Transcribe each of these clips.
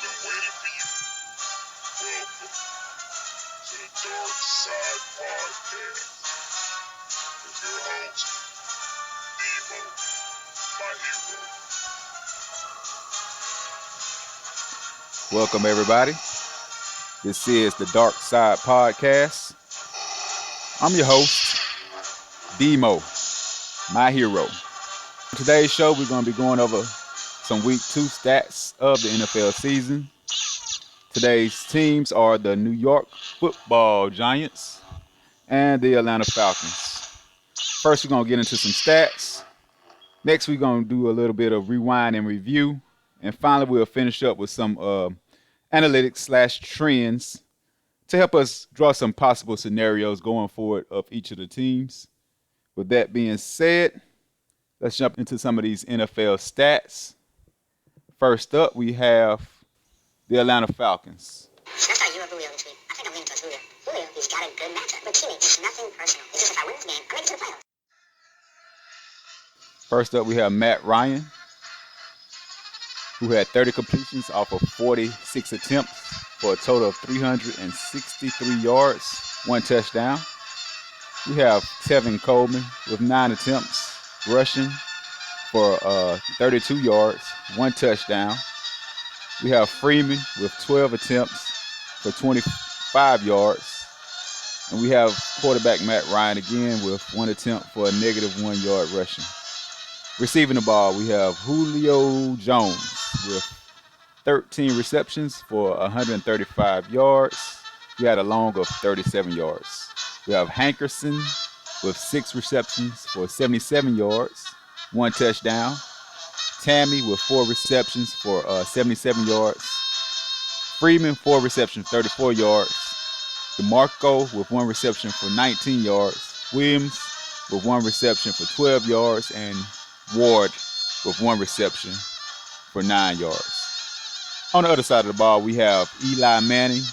been waiting for you. Welcome to the Dark Side Podcast with your host, DeeMoe, my hero. Welcome, everybody. This is the Dark Side Podcast. I'm your host, DeeMoe, my hero. On today's show, we're going to be going over some Week 2 stats of the NFL season. Today's teams are the New York Football Giants and the Atlanta Falcons. First, we're going to get into some stats. Next, we're going to do a little bit of rewind and review. And finally, we'll finish up with some analytics/trends to help us draw some possible scenarios going forward of each of the teams. With that being said, let's jump into some of these NFL stats. First up, we have the Atlanta Falcons. That's how you ever Julio this week. I think I'm leaning towards Julio. Julio, he's got a good matchup. But teammates, nothing personal. It's just if I win this game, I make it to the playoffs. First up, we have Matt Ryan, who had 30 completions off of 46 attempts for a total of 363 yards, 1 touchdown. We have Tevin Coleman with 9 attempts rushing for 32 yards, 1 touchdown. We have Freeman with 12 attempts for 25 yards. And we have quarterback Matt Ryan again with 1 attempt for a -1 yard rushing. Receiving the ball, we have Julio Jones with 13 receptions for 135 yards. He had a long of 37 yards. We have Hankerson with 6 receptions for 77 yards, 1 touchdown. Tammy with 4 receptions for 77 yards. Freeman, 4 receptions, 34 yards. DeMarco with 1 reception for 19 yards. Williams with 1 reception for 12 yards. And Ward with 1 reception for 9 yards. On the other side of the ball, we have Eli Manning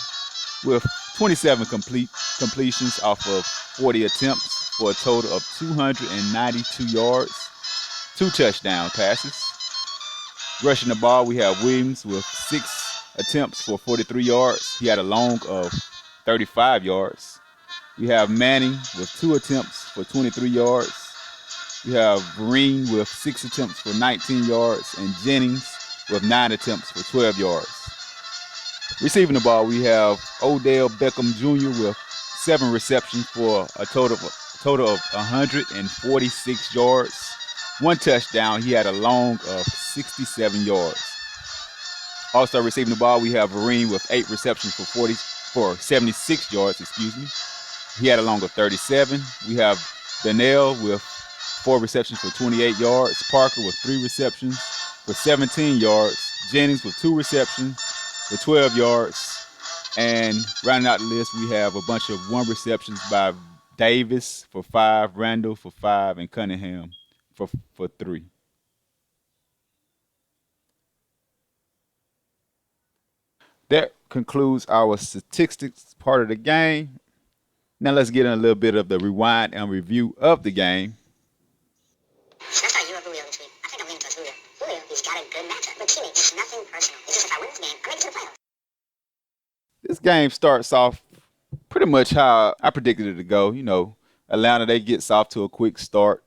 with 27 completions off of 40 attempts for a total of 292 yards, 2 touchdown passes. Rushing the ball, we have Williams with 6 attempts for 43 yards. He had a long of 35 yards. We have Manning with 2 attempts for 23 yards. We have Vereen with 6 attempts for 19 yards, and Jennings with 9 attempts for 12 yards. Receiving the ball, we have Odell Beckham Jr. with 7 receptions for a total of 146 yards, 1 touchdown. He had a long of 67 yards. Also receiving the ball, we have Vereen with 8 receptions for 76 yards. He had a long of 37. We have Donnell with 4 receptions for 28 yards. Parker with 3 receptions for 17 yards. Jennings with 2 receptions for 12 yards. And rounding out the list, we have a bunch of 1 receptions by Davis for 5, Randall for 5, and Cunningham for 3. That concludes our statistics part of the game. Now let's get in a little bit of the rewind and review of the game. That's how you ever Julio this week. I think I'm leaning towards Julio. Julio, he's got a good matchup. But teammates, nothing personal. It's just if I win this game, I make it to the playoffs. This game starts off pretty much how I predicted it to go. You know, Atlanta, they gets off to a quick start,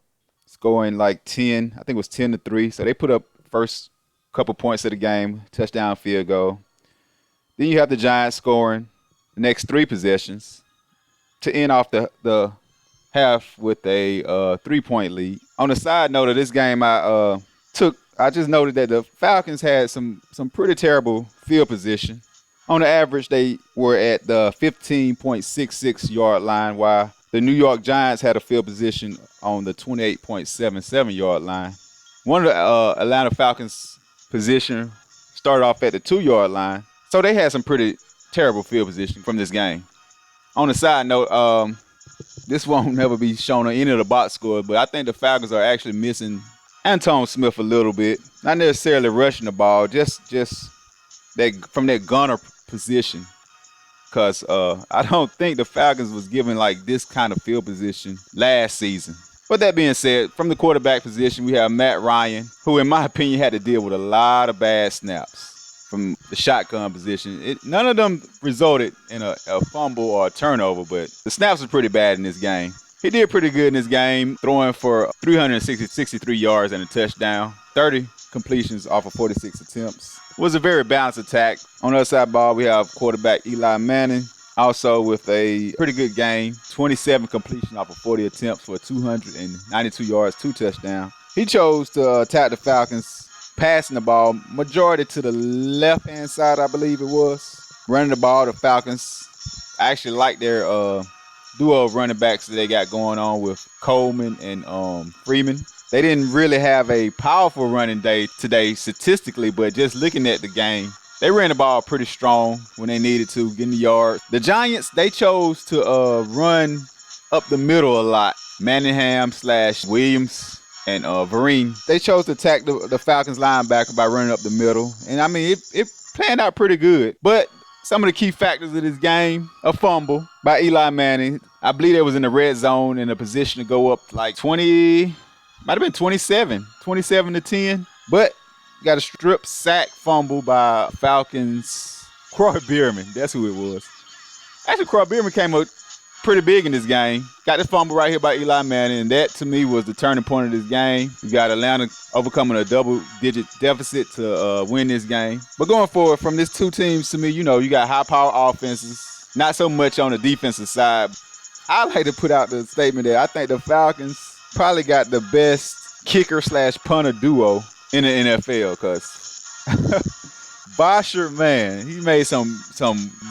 scoring like 10. I think it was 10-3. So they put up first couple points of the game, touchdown, field goal. Then you have the Giants scoring the next 3 possessions to end off the half with a 3-point lead. On the side note of this game, I just noted that the Falcons had some pretty terrible field position. On the average, they were at the 15.66 yard line, while the New York Giants had a field position on the 28.77 yard line. One of the Atlanta Falcons position started off at the 2 yard line. So they had some pretty terrible field position from this game. On the side note, this won't never be shown on any of the box score, but I think the Falcons are actually missing Anton Smith a little bit. Not necessarily rushing the ball, just that from that gunner position. Because I don't think the Falcons was given like this kind of field position last season. But that being said, from the quarterback position, we have Matt Ryan, who in my opinion had to deal with a lot of bad snaps. from the shotgun position. None of them resulted in a fumble or a turnover, but the snaps were pretty bad in this game. He did pretty good in this game, throwing for 363 yards and a touchdown, 30 completions off of 46 attempts. It was a very balanced attack. On the other side of the ball, we have quarterback Eli Manning, also with a pretty good game, 27 completions off of 40 attempts for 292 yards, 2 touchdowns. He chose to attack the Falcons, passing the ball majority to the left-hand side, I believe it was. Running the ball, the Falcons, I actually like their duo of running backs that they got going on with Coleman and Freeman. They didn't really have a powerful running day today statistically, but just looking at the game, they ran the ball pretty strong when they needed to, getting the yards. The Giants, they chose to run up the middle a lot. Manningham / Williams and Vereen, they chose to attack the Falcons linebacker by running up the middle. And I mean, it planned out pretty good. But some of the key factors of this game, a fumble by Eli Manning. I believe they was in the red zone in a position to go up like 20, might have been 27 to 10. But got a strip sack fumble by Falcons. Croy Bierman, that's who it was. Actually, Croy Bierman came up pretty big in this game. Got the fumble right here by Eli Manning, and that to me was the turning point of this game. You got Atlanta overcoming a double-digit deficit to win this game. But going forward, from these two teams, to me, you got high-power offenses, not so much on the defensive side. I like to put out the statement that I think the Falcons probably got the best kicker / punter duo in the NFL, because Bosher, man, he made some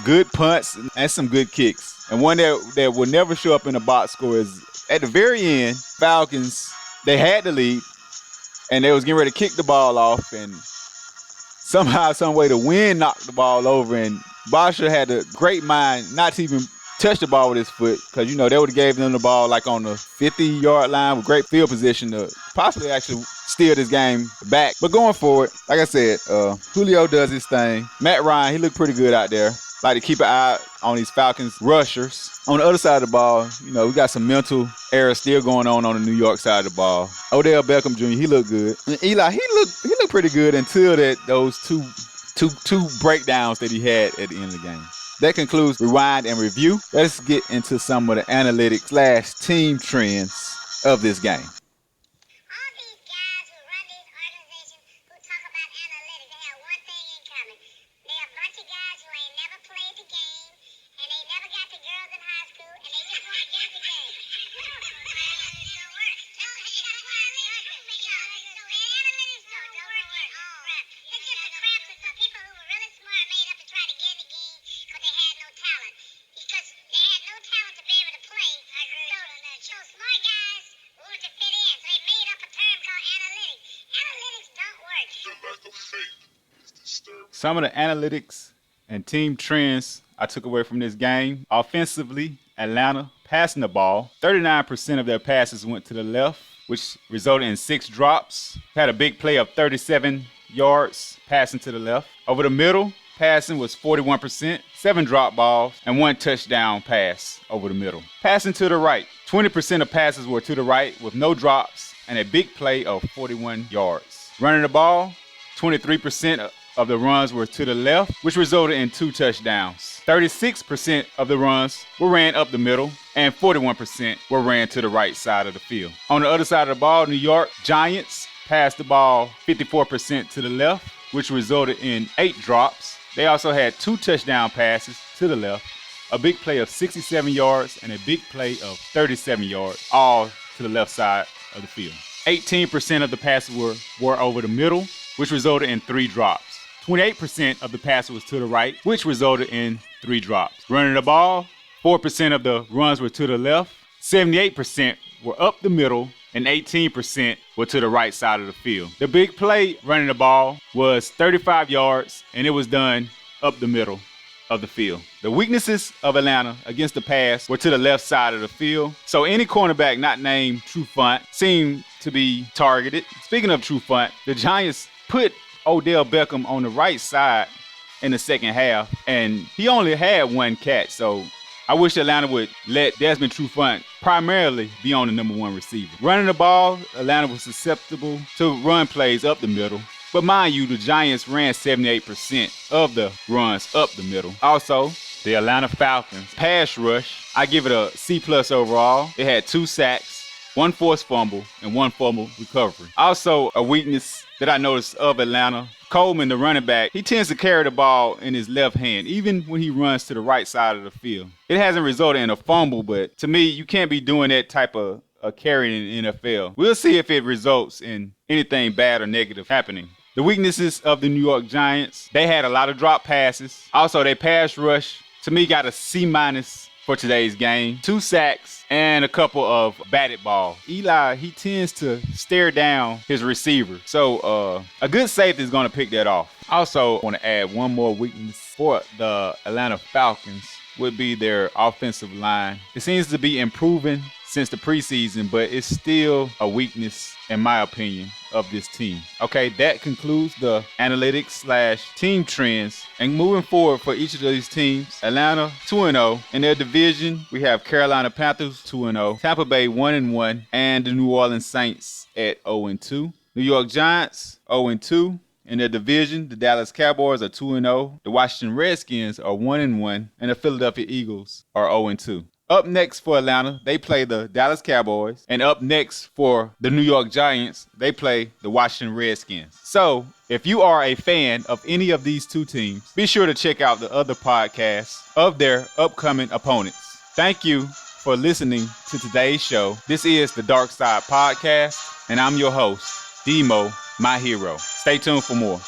good punts and some good kicks. And one that will never show up in the box score is at the very end, Falcons, they had the lead, and they was getting ready to kick the ball off, and somehow, some way, the wind knocked the ball over, and Bosher had a great mind not to even touch the ball with his foot, because, they would have gave them the ball like on the 50-yard line with great field position to possibly actually steal this game back. But going forward, like I said, Julio does his thing. Matt Ryan, he looked pretty good out there. Like to keep an eye on these Falcons rushers. On the other side of the ball, we got some mental errors still going on the New York side of the ball. Odell Beckham Jr., he looked good. And Eli, he looked pretty good until those two breakdowns that he had at the end of the game. That concludes Rewind and Review. Let's get into some of the analytics / team trends of this game. All these guys who run these organizations who talk about analytics, they have one thing in common. They're a bunch of guys who ain't never played the game, and they never got the girls in high school, and they just want to get the game. Analytics don't work. That's why analytics don't work at all. It's just a crap that some people who were really smart made up to try to get in the game because they had no talent. Because they had no talent to be able to play. I agree. So smart guys wanted to fit in, so they made up a term called analytics. Analytics don't work. The lack of faith is disturbing. Some of the analytics and team trends I took away from this game. Offensively, Atlanta passing the ball. 39% of their passes went to the left, which resulted in 6 drops. Had a big play of 37 yards passing to the left. Over the middle, passing was 41%, 7 drop balls, and 1 touchdown pass over the middle. Passing to the right, 20% of passes were to the right with no drops and a big play of 41 yards. Running the ball, 23% of the runs were to the left, which resulted in 2 touchdowns. 36% of the runs were ran up the middle, and 41% were ran to the right side of the field. On the other side of the ball, New York Giants passed the ball 54% to the left, which resulted in 8 drops. They also had 2 touchdown passes to the left, a big play of 67 yards, and a big play of 37 yards, all to the left side of the field. 18% of the passes were over the middle, which resulted in 3 drops. 28% of the passes was to the right, which resulted in 3 drops. Running the ball, 4% of the runs were to the left, 78% were up the middle, and 18% were to the right side of the field. The big play running the ball was 35 yards, and it was done up the middle of the field. The weaknesses of Atlanta against the pass were to the left side of the field, so any cornerback not named Trufant seemed to be targeted. Speaking of Trufant, the Giants put Odell Beckham on the right side in the second half, and he only had 1 catch, so I wish Atlanta would let Desmond Trufant primarily be on the number 1 receiver. Running the ball, Atlanta was susceptible to run plays up the middle, But mind you, the Giants ran 78% of the runs up the middle. Also, the Atlanta Falcons pass rush, I give it a C+ overall. It had 2 sacks, 1 forced fumble, and 1 fumble recovery. Also, a weakness that I noticed of Atlanta, Coleman, the running back, he tends to carry the ball in his left hand, even when he runs to the right side of the field. It hasn't resulted in a fumble, but to me, you can't be doing that type of carry in the NFL. We'll see if it results in anything bad or negative happening. The weaknesses of the New York Giants, they had a lot of drop passes. Also, their pass rush, to me, got a C- for today's game. 2 sacks and a couple of batted balls. Eli, he tends to stare down his receiver. So a good safety is going to pick that off. Also, I want to add one more weakness for the Atlanta Falcons would be their offensive line. It seems to be improving since the preseason, but it's still a weakness, in my opinion, of this team. Okay, that concludes the analytics/team trends. And moving forward for each of these teams, Atlanta 2-0. In their division, we have Carolina Panthers 2-0, Tampa Bay 1-1, and the New Orleans Saints at 0-2. New York Giants 0-2. In their division, the Dallas Cowboys are 2-0, the Washington Redskins are 1-1, and the Philadelphia Eagles are 0-2. Up next for Atlanta, they play the Dallas Cowboys. And up next for the New York Giants, they play the Washington Redskins. So, if you are a fan of any of these two teams, be sure to check out the other podcasts of their upcoming opponents. Thank you for listening to today's show. This is the Dark Side Podcast, and I'm your host, DeeMoe, my hero. Stay tuned for more.